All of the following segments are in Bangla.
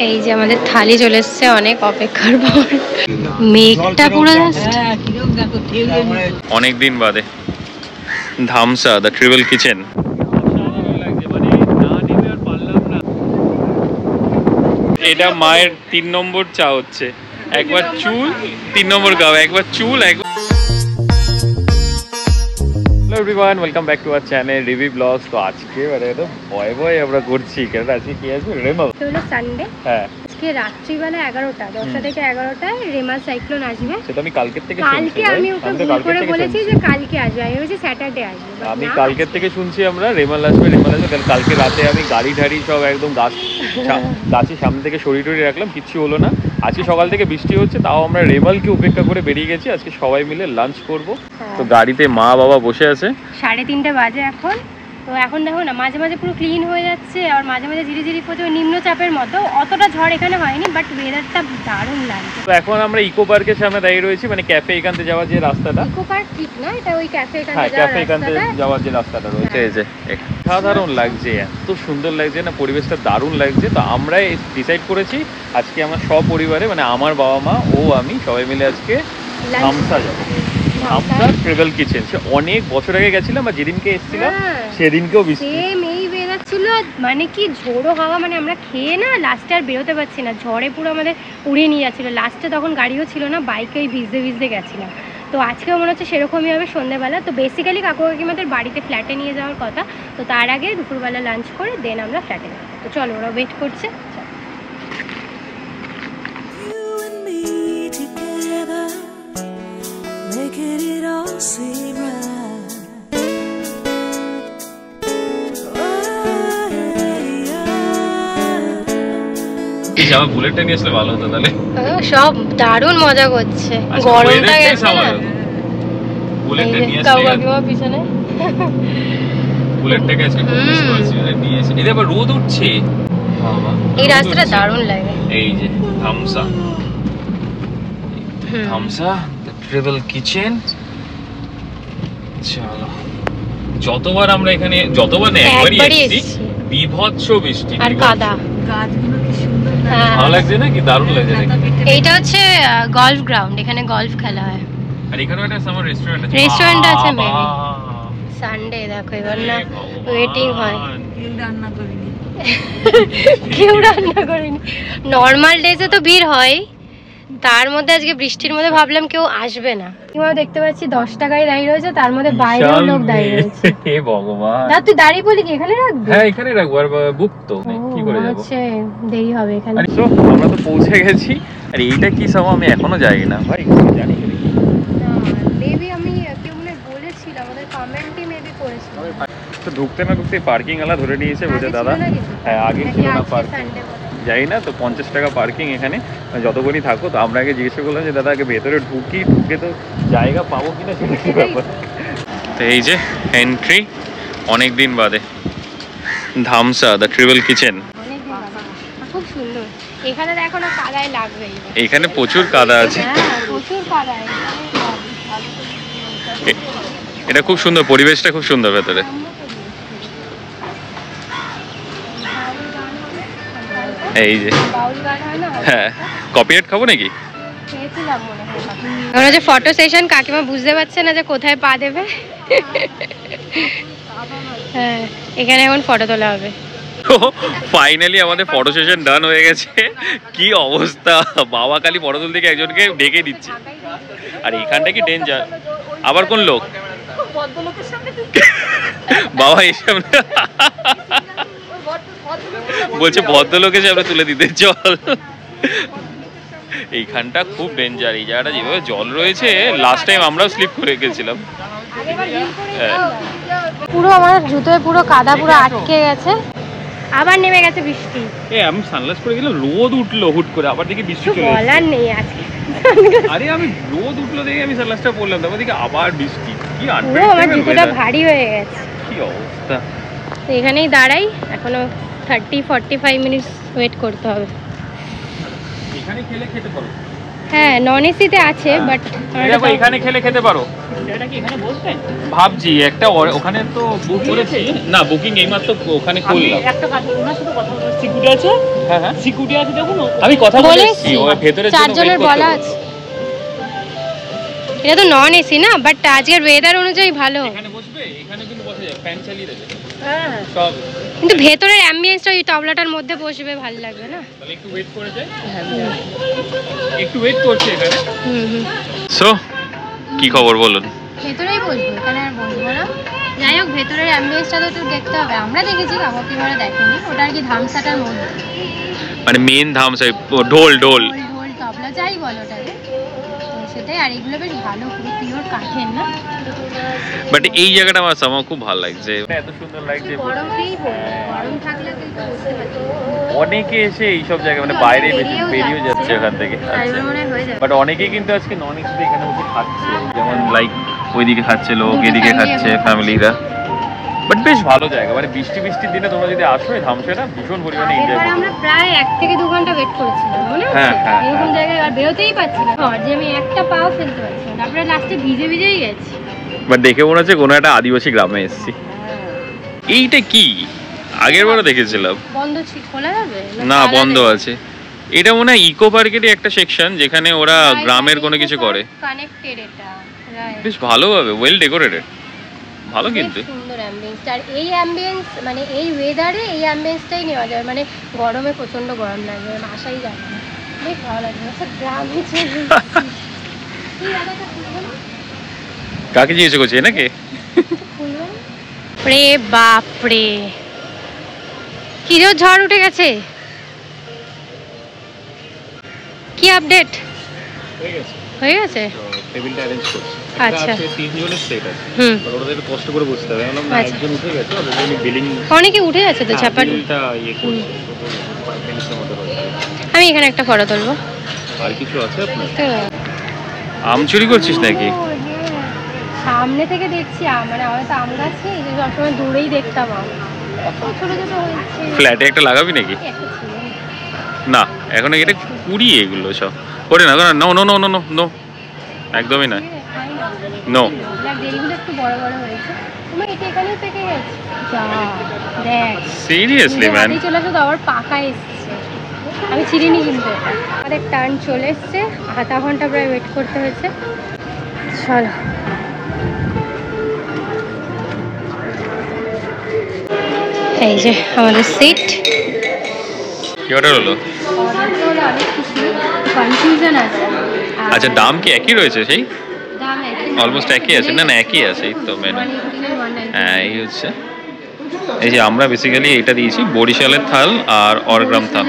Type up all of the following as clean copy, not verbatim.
এই যে আমাদের থালি চলে এসছে অনেক অপেক্ষার পর। মেঘটা পুরো অনেক দিন বাদে ধামসা দ্য ট্রিপল কিচেন। এটা মায়ের 3 নম্বর চা হচ্ছে, একবার চুল 3 নম্বর গাও, একবার চুল একবার। Hello everyone, welcome back to our channel review blogs. তো আজকে মানে তো ভয় আমরা করছি, কারণ আজকে কি আছে রেমাল, হলো সানডে। হ্যাঁ, আজকে রাত্রিবেলা 10টা থেকে 11টায় রেমাল সাইক্লোন আসবে। সেটা আমি কালকের থেকে কালকে আমি ওকে ফোন করে বলেছি যে কালকে আসবে, আমি বলেছি স্যাটারডে আসবে। আমি কালকের থেকে শুনছি আমরা রেমাল আসবে। কারণ কালকে রাতে আমি গাড়ি ঠাড়ি সব একদম গাছের সামনে থেকে সরিয়ে টরিয়ে রাখলাম, কিচ্ছু হলো না। আজকে সকাল থেকে বৃষ্টি হচ্ছে, তাও আমরা রেমালকে উপেক্ষা করে বেরিয়ে গেছি। আজকে সবাই মিলে লাঞ্চ করব। তো গাড়িতে মা বাবা বসে আছে, 3:30 বাজে এখন। তো এখন দেখো না, মাঝে মাঝে পুরো ক্লিন হয়ে যাচ্ছে, আর মাঝে মাঝে ধীরে ধীরে পড়ছে নিম্নচাপের মতো। অতটা ঝড় এখানে হয়নি, বাট ওয়েদারটা দারুণ লাগছে। তো এখন আমরা ইকো পার্কের সামনে দাঁড়িয়ে রয়েছি, মানে ক্যাফে এখান থেকে যাওয়ার যে রাস্তাটা। ইকো পার্ক ঠিক না, এটা ওই ক্যাফে এখান থেকে যাওয়ার যে রাস্তাটা রয়েছে। এই যে সাধারণ লাগছে, এত সুন্দর লাগছে না, পরিবেশটা দারুণ লাগছে। তো আমরা ডিসাইড করেছি আজকে আমরা সপরিবারে, মানে আমার বাবা মা ও আমি সবাই মিলে আজকে ধামসা যাবো। ধামসা ট্রিপল কিচেন। সে অনেক বছর আগে গেছিলাম, আর যেদিনকে এসেছিলাম সেদিনকেও এই ওয়েদার ছিল, মানে কি ঝোড়ো হাওয়া, মানে আমরা খেয়ে না লাস্টে আর বেরোতে পারছি না, ঝড়ে পুরো আমাদের উড়ে নিয়ে যাচ্ছিলো। লাস্টে তখন গাড়িও ছিল না, বাইকেই ভিজতে ভিজতে গেছিলাম। তো আজকেও মনে হচ্ছে সেরকমই হবে সন্ধ্যেবেলা। তো বেসিক্যালি কাকু কাকিমাদের বাড়িতে ফ্ল্যাটে নিয়ে যাওয়ার কথা। তো তার আগে দুপুরবেলা লাঞ্চ করে দেন আমরা ফ্ল্যাটে যাবো। তো চলো, ওরা ওয়েট করছে। বুলেটটা নিয়ে আসলে ভালো হতো তাহলে। সব দারুণ মজা করছে, গরমটা গেছে না। বুলেটটা নিয়ে আসলে কাকু কাকিমা পিছনে বুলেটটাকে আজকে খুব মিস করছি, নিয়ে এসে। এই আবার রোদ উঠছে, বাবা এই রাস্তাটা দারুণ লাগে। এই যে ধামসা দ্য ট্রিপল কিচেন। চলো, যতবার আমরা এখানে, যতবার না একবারই এসেছি, বিভৎস বৃষ্টি আর কাদা, গাছগুলো কি সুন্দর, ভালো লাগছে না? কি দারুণ লাগছে নাকি? এইটা হচ্ছে গলফ গ্রাউন্ড, এখানে গলফ খেলা হয়। আর এখানেও একটা সামার রেস্টুরেন্ট আছে মেবি। সানডে দেখো, এবার না ওয়েটিং হয়। কেউ রান্না করেনি। নর্মাল ডেজে তো ভিড় হয়, তার মধ্যে আজকে বৃষ্টির মধ্যে ভাবলাম কেউ আসবে না। কিভাবে দেখতে পাচ্ছি 10 টাকায় দাঁড়িয়ে রয়েছে, তার মধ্যে বাইরেও লোক দাঁড়িয়ে রয়েছে। হে ভগবান, না তুই দাঁড়িয়ে বলি কি এখানে রাখবি? হ্যাঁ এখানে রাখবো, আর বুক তো কি করে যাব? আচ্ছা, দেরি হবে এখানে। তো আমরা তো পৌঁছে গেছি। আর এইটা কি সব আমি এখনো জানি না ভাই, জানি না মেবি আমি কেউ মনে বলেছিল, আমাদের কমেন্টই মেবি করেছিল। তো ঢুকতে না ঢুকতে পার্কিং ওয়ালা ধরে নিয়েছে, বলছে দাদা হ্যাঁ আগে ছিল না পার্কিং, যাই না। তো 50 টাকা পার্কিং এখানে, যতক্ষণই থাকো। তো আমরা আগে জিজ্ঞেস করলাম যে দাদা আগে ভেতরে ঢুকে তো জায়গা পাবো কিনা, সেটা কি ব্যাপার। তো এই যে এন্ট্রি, অনেক দিন বাদে ধামসা দ্য ট্রিপল কিচেন। খুব সুন্দর। এখানে দেখো না, কাদায় লাগবে, এখানে প্রচুর কাদা আছে। প্রচুর কাদা। এটা খুব সুন্দর, পরিবেশটা খুব সুন্দর ভেতরে। এই যে হ্যাঁ, কপিরাইট খাবো নাকি? আমরা যে ফটো সেশন, কাকিমা বুঝতে পারছে না যে কোথায় পা দেবে। হ্যাঁ, এখানে এখন ফটো তোলা হবে। ফাইনালি আমাদের ফটো সেশন ডান হয়ে গেছে। কি অবস্থা, বাবা খালি ফটো তুলতে গিয়ে একজনকে ডেকে দিচ্ছে। আর এখানটা কি ডেঞ্জার। আবার কোন লোক? বাবা এই সামনে বলছে ভদ্রলোকের সামনে তুলে দিতে চল। এইখানটা খুব ডেঞ্জার। এই জায়গাটা যেভাবে জল রয়েছে, লাস্ট টাইম আমরাও স্লিপ করে গেছিলাম। পুরো আমার জুতোয় পুরো কাদা পুরো আটকে গেছে। আবার নেমে গেছে বৃষ্টি। আমি সানগ্লাস পরে গেলাম, রোদ উঠলো হুট করে, আবার দেখি বৃষ্টি চলে এসেছে। বলার নেই আজকে। আরে আমি রোদ উঠলো দেখে আমি সানগ্লাসটা পরলাম, তারপর দেখি আবার বৃষ্টি। কি আমার জুতোটা ভারী হয়ে গেছে। কি অবস্থা। তো এখানেই দাঁড়াই, এখনো 30-45 মিনিটস ওয়েট করতে হবে। এখানে খেলে খেতে পারো। হ্যাঁ নন এসিতে আছে বাট দেখো এখানে খেতে পারো। এটা কি এখানে বসবেন? ভাবছি একটা ওখানে তো বুক করেছি না, বুকিং এইমাত্র ওখানে করলাম। একটা কাজ ওনার সাথে কথা বলবো, সিকিউরিটি আছে। হ্যাঁ হ্যাঁ সিকিউরিটি আছে দেখুন। আমি কথা বলেছি বলেছি ওই ভেতরে চারজনের বলা আছে। এটা তো নন এসি না, বাট আজকের ওয়েদার অনুযায়ী ভালো। এখানে বসবে, এখানে কিন্তু বসে যায়, ফ্যান চালিয়ে দেবে হ্যাঁ সব। কিন্তু ভেতরের অ্যাম্বিয়েন্সটা ওই টবলাটার মধ্যে বসবে ভালো লাগবে না? তাহলে একটু ওয়েট করে যাই, একটু ওয়েট করছি এখানে। সো কি খবর বলুন? ভেতরেই বসবো, এখানে আর বসবো না। যাই হোক ভেতরের অ্যাম্বিয়েন্সটা তো একটু দেখতে হবে। আমরা দেখেছি কাকু ঘরে দেখেনি, ওটা আর কি ধামসাটার মধ্যে মানে মেন ধাম সাই ঢোল ঢোল ঢোল তবলা যাই বলো ওটাকে, তো সেটাই। আর এগুলো বেশ ভালো, পুরো পিওর কাঠের না। বাট এই জায়গাটা আমার খুব ভালো লাগছে, এত সুন্দর লাগছে। গরমতেই গরম থাকলে তো একটু বুঝতে পারছি অনেকে এসে এইসব জায়গায় মানে বাইরে বেরিয়েও যাচ্ছে ওখান থেকে। বাট অনেকেই কিন্তু আজকে নন এসিতে এখানে বসে খাচ্ছে, যেমন লাইক ওইদিকে খাচ্ছে লোক, এদিকে খাচ্ছে ফ্যামিলিরা। বাট বেশ ভালো জায়গা, মানে বৃষ্টির দিনে তোমরা যদি আসো এই ধামসাটা ভীষণ পরিমাণে এনজয় করবে। আমরা প্রায় 1 থেকে 2 ঘন্টা ওয়েট করেছিলাম, মনে আছে? এরকম জায়গায় আর বেরোতেই পারছি না, যে আমি একটা পাও ফেলতে পারছি না। তারপরে লাস্টে ভিজেই গেছি। বাট দেখে মনে হচ্ছে কোনো একটা আদিবাসী গ্রামে এসেছি। এইটা কি আগের বারও দেখেছিলাম। বন্ধ ছিল, খোলা যাবে না বন্ধ আছে। এটা মনে হয় ইকো পার্কেরই একটা সেকশন, যেখানে ওরা গ্রামের কোনো কিছু করে। কানেক্টেড এটা, বেশ ভালোভাবে ওয়েল ডেকোরেটেড, ভালো কিন্তু সুন্দর অ্যাম্বিয়েন্স। আর এই অ্যাম্বিয়েন্স মানে এই ওয়েদারে এই অ্যাম্বিয়েন্সটাই নেওয়া যায়। মানে গরমে প্রচন্ড গরম লাগে, আসাই যায় না, বেশ ভালো লাগবে। আচ্ছা গ্রামে কাকে জিজ্ঞেস করছি নাকি? রে বাপরে, কিরো ঝড় উঠে গেছে, কি আপডেট হয়ে গেছে? টেবিলটা অ্যারেঞ্জ করছি। আচ্ছা তিনজনের সেট আছে, হুম, ওদের একটু কষ্ট করে বসতে হবে। আমরা একজন উঠে গেছে, অলরেডি বিলিং অনেকে উঠে গেছে তো চাপার। বিলটা ইয়ে করছে, 5 মিনিটের মধ্যে হয়ে যাবে। আমি এখানে একটা ফটো তুলবো। আর কিছু আছে আপনার? আম চুরি করছিস নাকি? সামনে থেকে দেখছি মানে আমার তো আম গাছে এই যে সবসময় দূরেই দেখতাম আম, ছোট ছোট হয়েছে। ফ্ল্যাটে একটা লাগাবি নাকি? না এখন এটা কুড়ি, এগুলো সব করে না। No no no no no no, একদমই না, নো। এগুলো একটু বড় বড় হয়েছে। তুমি এটা এখানেই পেকে গেছে, যা দেখ সিরিয়াসলি ম্যান। চলে আসো তো আবার পাকা এসছে, আমি চিনিনি কিন্তু। আমাদের টার্ন চলে এসছে, আধা ঘন্টা প্রায় ওয়েট করতে হয়েছে। চলো এই যে আমাদের সিট। কি অর্ডার হলো? অনেক কিছু কনফিউশন আছে। আচ্ছা দাম কি একই রয়েছে? সেই দাম একই, অলমোস্ট একই আছে। না না একই আছে, এই তো মেনু। হ্যাঁ এই হচ্ছে, এই যে আমরা বেসিক্যালি এটা দিয়েছি বরিশালের থাল আর অরগ্রাম থাল।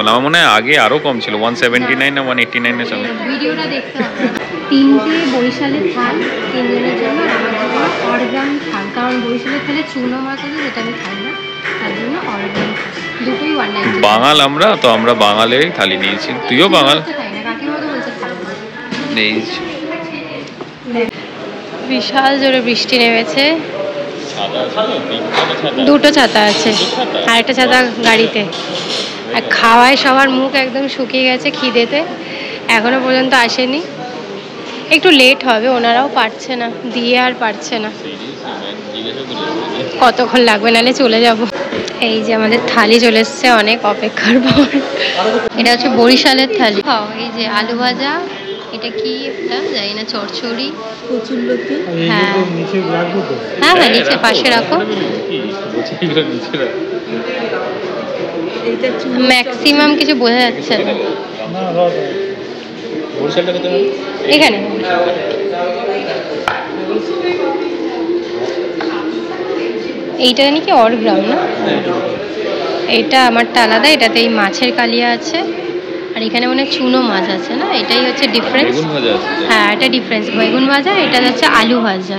আমার মনে হয় আগে আরো কম ছিল, 179 না 189 এর সময়। ভিডিওটা দেখতে হবে। 3টে বরিশালের থাল, 3 জনের জন্য, আর আমার জন্য অরগ্রাম থাল। কারণ বরিশালের থালে চুনো মাছ আছে যেটা আমি খাই না, তার জন্য অরগ্রাম দুটোই 190। বাঙাল আমরা তো, আমরা বাঙালেরই থালি নিয়েছি। তুইও বাঙাল? খাই না, কাকিমা তো বলছে খাবো না। নেই। বিশাল জোরে বৃষ্টি নেমেছে, দুটো ছাতা আছে, আর একটা ছাতা গাড়িতে। আর খাওয়ায় সবার মুখ একদম শুকিয়ে গেছে খিদেতে, এখনো পর্যন্ত আসেনি। একটু লেট হবে, ওনারাও পারছে না দিয়ে, আর পারছে না। কতক্ষণ লাগবে, নাহলে চলে যাব। এই যে আমাদের থালি চলে এসছে অনেক অপেক্ষার পর। এটা হচ্ছে বরিশালের থালি। এই যে আলু ভাজা, এটা কি একটা জানি না, চচ্চড়ি, কচুরলতি। হ্যাঁ হ্যাঁ হ্যাঁ নিচে পাশে রাখো। ম্যাক্সিমাম কিছু বোঝা যাচ্ছে না এখানে। এইটা জানি কি অরগ্রাম না, এইটা আমারটা আলাদা। এটাতে এই মাছের কালিয়া আছে, আর এখানে মনে হয় চুনো মাছ আছে না, এটাই হচ্ছে ডিফারেন্স। হ্যাঁ এটা ডিফারেন্স, বেগুন ভাজা, এটা হচ্ছে আলু ভাজা।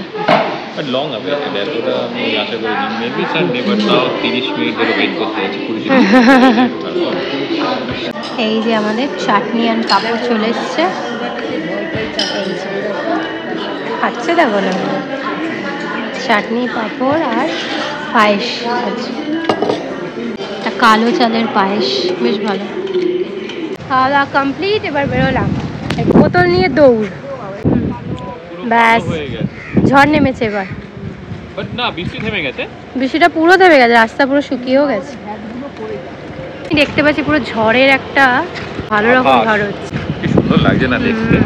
লং হবে এতটা আমি আশা করিনি, মেবি সানডে, বাট তাও 30 মিনিট ধরে ওয়েট করতে হচ্ছে। এই যে আমাদের চাটনি আর পাঁপড় চলে এসছে, খাচ্ছে দেখো না, চাটনি পাঁপড় আর পায়েস আছে, একটা কালো চালের পায়েস, বেশ ভালো। খাওয়া দাওয়া কমপ্লিট, এবার বেরোলাম, এই বোতল নিয়ে দৌড়। ব্যাস হয়ে গেছে, ঝড় নেমেছে এবার, বাট না বৃষ্টি থেমে গেছে। বৃষ্টিটা পুরো থেমে গেছে, রাস্তা পুরো শুকিয়েও গেছে। দেখতে পাচ্ছি পুরো ঝড়ের একটা ভালো রকম আকাশ। ঝড় হচ্ছে। কি সুন্দর লাগছে না দেখতে।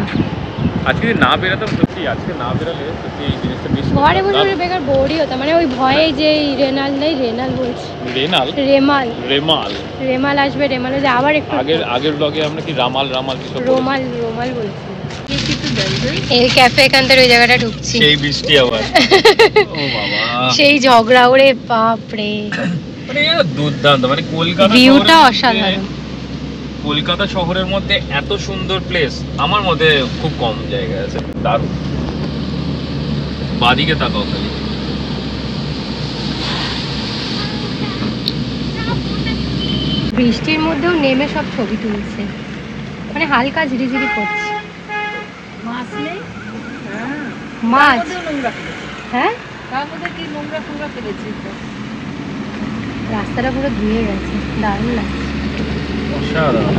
আজকে যদি না বেরোতাম সত্যি, আজকে না বেরোলে সত্যি এই জিনিসটা মিস ঘরে বসে বসে বেকার বোরই হতো, মানে ওই ভয়ে যে এই রেনাল বলছি, রেমাল আসবে, রেমালে যে আবার একটু আগের ব্লগে আমরা কি রামাল কিছু রোমাল বলছি। এই ক্যাফে এখান থেকে ওই জায়গাটা ঢুকছি, সেই বৃষ্টি আবার ও বাবা, সেই ঝগড়া ওরে বাপরে, মানে দুর্দান্ত, মানে কলকাতা ভিউটা অসাধারণ। কলকাতা শহরের মধ্যে এত সুন্দর প্লেস আমার মধ্যে খুব কম জায়গায় আছে, দারুণ। বাদিকে তাকাও খালি, বৃষ্টির মধ্যেও নেমে সব ছবি তুলছে, মানে হালকা ঝিরিঝিরি করছে। মাছ, হ্যাঁ রাস্তাটা পুরো ধুয়ে গেছে, দারুণ লাগছে। অসাধারণ।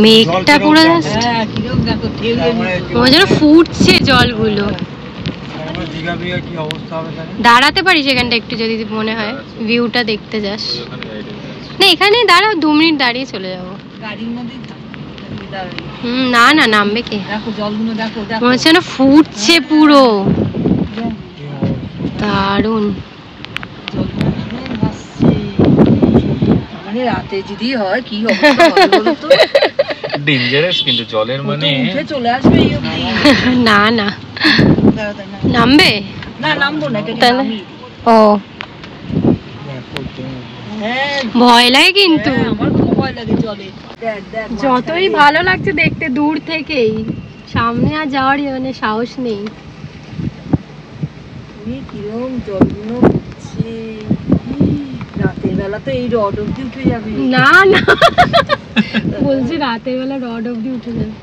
মেঘটা পুরো যেন ফুটছে জলগুলো। দাঁড়াতে পারিস এখানটা একটু যদি মনে হয় ভিউটা দেখতে যাস। না এখানে দাঁড়াও, 2 মিনিট দাঁড়িয়ে চলে যাবো। না নামবে কে, মনে হচ্ছে না ফুটছে পুরো, দারুণ। রাতে যদি হয় কি অবস্থা হবে বলো তো, ডেঞ্জারাস কিন্তু জলের মানে উঠে চলে আসবে এই অবধি। না নামবে না, নামবো না, এটা তাহলে ও হ্যাঁ ভয় লাগে কিন্তু, আমার খুব ভয় লাগে জলে। দেখ যতই ভালো লাগছে দেখতে দূর থেকেই, সামনে আর যাওয়ার মানে সাহস নেই। কিরম জলগুলো উঠছে, রাতের বেলা তো এই রড অব্দি উঠে যাবে। না বলছি রাতের বেলা রড অব্দি উঠে যাবে।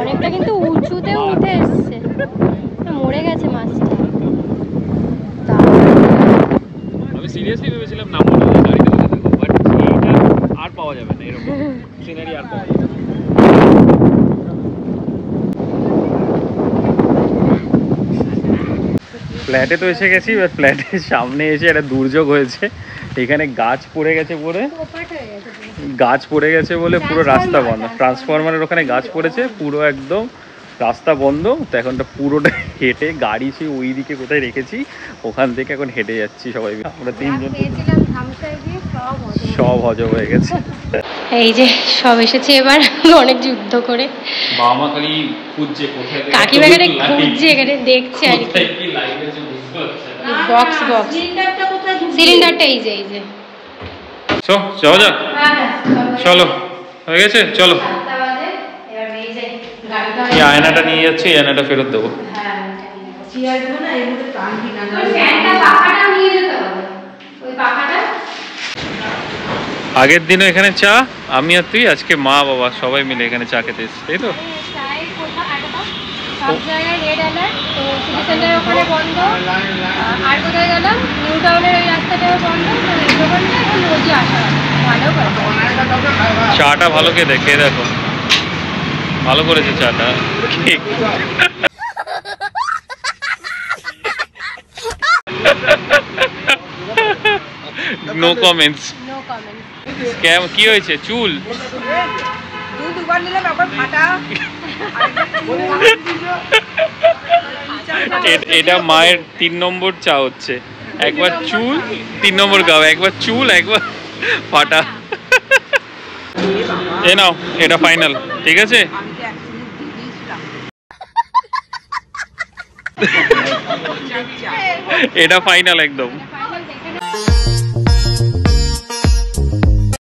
অনেকটা কিন্তু উঁচুতে উঠে এসছে, মরে গেছে মাছটা। আমি সিরিয়াসলি ভেবেছিলাম নামবো না, গাড়িতে বসে থাকবো, বাট এইটা আর পাওয়া যাবে না, এরকম সিনারি আর পাওয়া যাবে না। ফ্ল্যাটে তো এসে গেছি, এবার ফ্ল্যাটের সামনে এসে একটা দুর্যোগ হয়েছে, এখানে গাছ পড়ে গেছে বলে পুরো রাস্তা বন্ধ। ট্রান্সফরমারের ওখানে গাছ পড়েছে, পুরো একদম রাস্তা বন্ধ। তো এখনটা পুরোটা হেঁটে গাড়ি সেই ওই দিকে কোথায় রেখেছি, ওখান থেকে এখন হেঁটে যাচ্ছি সবাই মিলে। আমরা 3 জন, সব হজম হয়ে গেছে। এই যে সব এসেছে এবার অনেক যুদ্ধ করে, বাবা মা খালি খুঁজছে কোথায়, কাকিমা এখানে খুঁজছে, এখানে দেখছে আর কি। বক্স সিলিন্ডারটা এই যে যাওয়া যাক, চলো হয়ে গেছে, চলো। এই আয়নাটা নিয়ে যাচ্ছি, এই আয়নাটা ফেরত দেবো। আগের দিনও এখানে চা, আমি আর তুই, আজকে মা বাবা সবাই মিলে এখানে চা খেতে এসেছি, তাই তো? সব জায়গায় রেড অ্যালার্ট, তো সিটি সেন্টারের ওখানে বন্ধ, আর কোথায় গেলাম নিউ টাউনের ওই রাস্তাটাও বন্ধ, তো এই দোকানটা এখন রোজই আসা ভালো করে। চাটা ভালো খেয়ে দেখো, ভালো করেছে চাটা। No comments. স্ক্যাম কি হয়েছে? চুল এটা মায়ের 3 নম্বর চা হচ্ছে, একবার চুল 3 নম্বর গাও, একবার চুল একবার ফাটা। এ নাও, এটা ফাইনাল, ঠিক আছে? এটা ফাইনাল একদম।